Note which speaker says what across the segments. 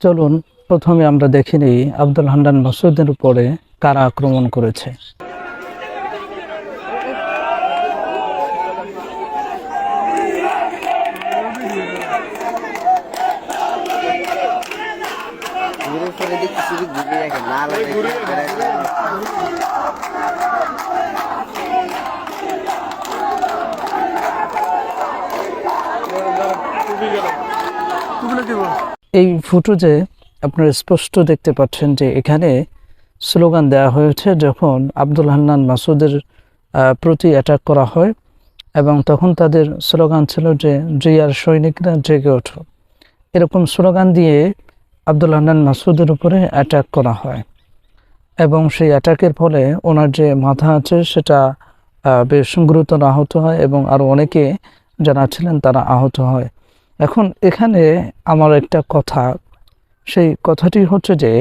Speaker 1: চলুন প্রথমে আমরা দেখে নিই আব্দুল হান্নান মাসুদের উপরে কারা আক্রমণ করেছে। এই ফুটেজে আপনারা স্পষ্ট দেখতে পাচ্ছেন যে এখানে স্লোগান দেওয়া হয়েছে যখন আব্দুল হান্নান মাসুদের প্রতি অ্যাটাক করা হয়, এবং তখন তাদের স্লোগান ছিল যে জিয়ার সৈনিকরা জেগে ওঠো। এরকম স্লোগান দিয়ে আব্দুল হান্নান মাসুদের উপরে অ্যাটাক করা হয়, এবং সেই অ্যাটাকের ফলে ওনার যে মাথা আছে সেটা বেশ গুরুতর আহত হয়, এবং আরও অনেকে যারা ছিলেন তারা আহত হয়। এখন এখানে আমার একটা কথা, সেই কথাটি হচ্ছে যে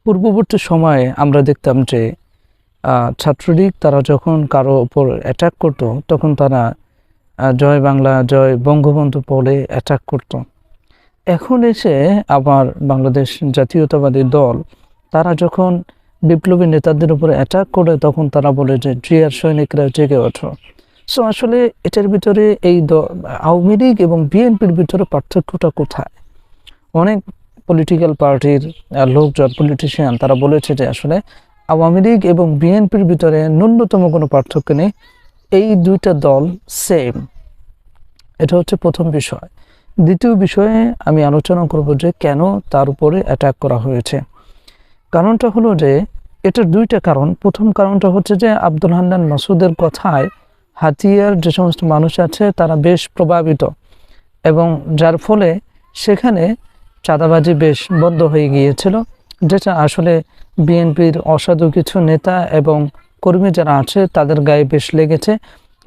Speaker 1: পূর্ববর্তী সময়ে আমরা দেখতাম যে ছাত্রলীগ তারা যখন কারো ওপর অ্যাটাক করতো তখন তারা জয় বাংলা জয় বঙ্গবন্ধু বলে অ্যাটাক করতো। এখন এসে আবার বাংলাদেশ জাতীয়তাবাদী দল তারা যখন বিপ্লবী নেতাদের উপরে অ্যাটাক করে তখন তারা বলে যে জিয়ার সৈনিকরা জেগে ওঠো। সো আসলে এটার ভিতরে এই আওয়ামী লীগ এবং বিএনপির ভিতরে পার্থক্যটা কোথায়? অনেক পলিটিক্যাল পার্টির লোকজন, পলিটিশিয়ান, তারা বলেছে যে আসলে আওয়ামী লীগ এবং বিএনপির ভিতরে ন্যূনতম কোনো পার্থক্য নেই, এই দুইটা দল সেম। এটা হচ্ছে প্রথম বিষয়। দ্বিতীয় বিষয়ে আমি আলোচনা করব যে কেন তার উপরে অ্যাটাক করা হয়েছে। কারণটা হলো যে এটার দুইটা কারণ। প্রথম কারণটা হচ্ছে যে আব্দুল হান্নান মাসুদের কথায় হাতিয়ার যে সমস্ত মানুষ আছে তারা বেশ প্রভাবিত, এবং যার ফলে সেখানে চাঁদাবাজি বেশ বন্ধ হয়ে গিয়েছিল, যেটা আসলে বিএনপির অসাধু কিছু নেতা এবং কর্মী যারা আছে তাদের গায়ে বেশ লেগেছে,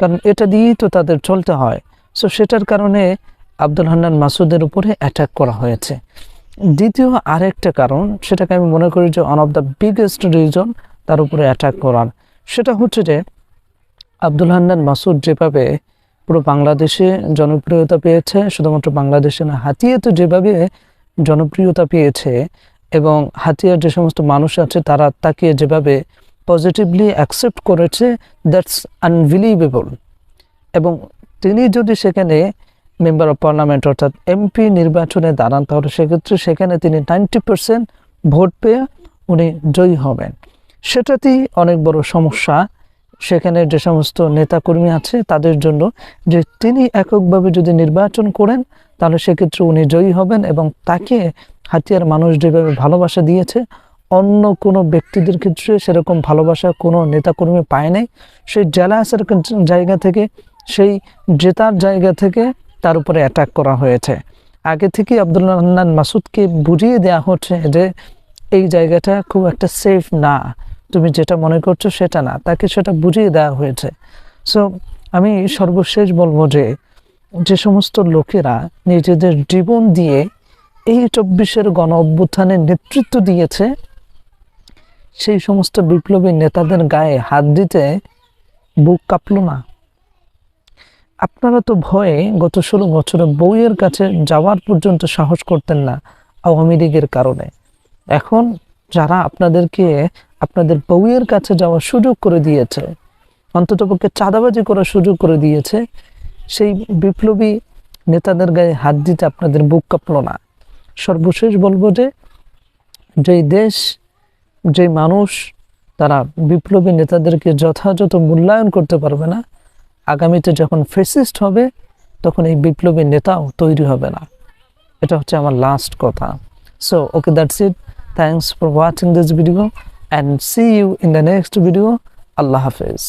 Speaker 1: কারণ এটা দিয়েই তো তাদের চলতে হয়। সো সেটার কারণে আব্দুল হান্নান মাসুদের উপরে অ্যাটাক করা হয়েছে। দ্বিতীয় আরেকটা কারণ, সেটাকে আমি মনে করি যে one of the biggest reason তার উপরে অ্যাটাক করার, সেটা হচ্ছে যে আব্দুল হান্নান মাসুদ যেভাবে পুরো বাংলাদেশে জনপ্রিয়তা পেয়েছে, শুধুমাত্র বাংলাদেশে না, হাতিয়াতে যেভাবে জনপ্রিয়তা পেয়েছে এবং হাতিয়ার যে সমস্ত মানুষ আছে তারা তাকে যেভাবে পজিটিভলি অ্যাকসেপ্ট করেছে, দ্যাটস আনবিলিভেবল। এবং তিনি যদি সেখানে মেম্বার অফ পার্লামেন্ট অর্থাৎ এমপি নির্বাচনে দাঁড়ান তাহলে সেক্ষেত্রে সেখানে তিনি 90% ভোট পেয়ে উনি জয়ী হবেন। সেটাতেই অনেক বড় সমস্যা সেখানে যে সমস্ত নেতাকর্মী আছে তাদের জন্য, যে তিনি এককভাবে যদি নির্বাচন করেন তাহলে সেক্ষেত্রে উনি জয়ী হবেন, এবং তাকে হাতিয়ার মানুষ যেভাবে ভালোবাসা দিয়েছে অন্য কোনো ব্যক্তিদের ক্ষেত্রে সেরকম ভালোবাসা কোনো নেতাকর্মী পায় নাই। সেই জেলাসের জায়গা থেকে, সেই জেতার জায়গা থেকে তার উপরে অ্যাটাক করা হয়েছে। আগে থেকে আব্দুল হান্নান মাসুদকে বুঝিয়ে দেওয়া হচ্ছে যে এই জায়গাটা খুব একটা সেফ না, তুমি যেটা মনে করছো সেটা না, তাকে সেটা বুঝিয়ে দেওয়া হয়েছে। সো আমি সর্বশেষ বলবো যে যে সমস্ত লোকেরা নিজেদের জীবন দিয়ে এই 24-এর গণ অভ্যুত্থানের নেতৃত্ব দিয়েছে, সেই সমস্ত বিপ্লবী নেতাদের গায়ে হাত দিতে বুক কাঁপল না? আপনারা তো ভয়ে গত 16 বছরে বউয়ের কাছে যাওয়ার পর্যন্ত সাহস করতেন না আওয়ামী লীগের কারণে। এখন যারা আপনাদেরকে আপনাদের বউয়ের কাছে যাওয়ার সুযোগ করে দিয়েছে, অন্ততপক্ষে চাঁদাবাজি করার সুযোগ করে দিয়েছে, সেই বিপ্লবী নেতাদের গায়ে হাত দিতে আপনাদের বুক কাঁপল না? সর্বশেষ বলবো যে যেই দেশ, যেই মানুষ তারা বিপ্লবী নেতাদেরকে যথাযথ মূল্যায়ন করতে পারবে না, আগামীতে যখন ফ্যাসিস্ট হবে তখন এই বিপ্লবী নেতাও তৈরি হবে না। এটা হচ্ছে আমার লাস্ট কথা। So okay, that's it. Thanks for watching this video and see you in the next video. Allah Hafiz.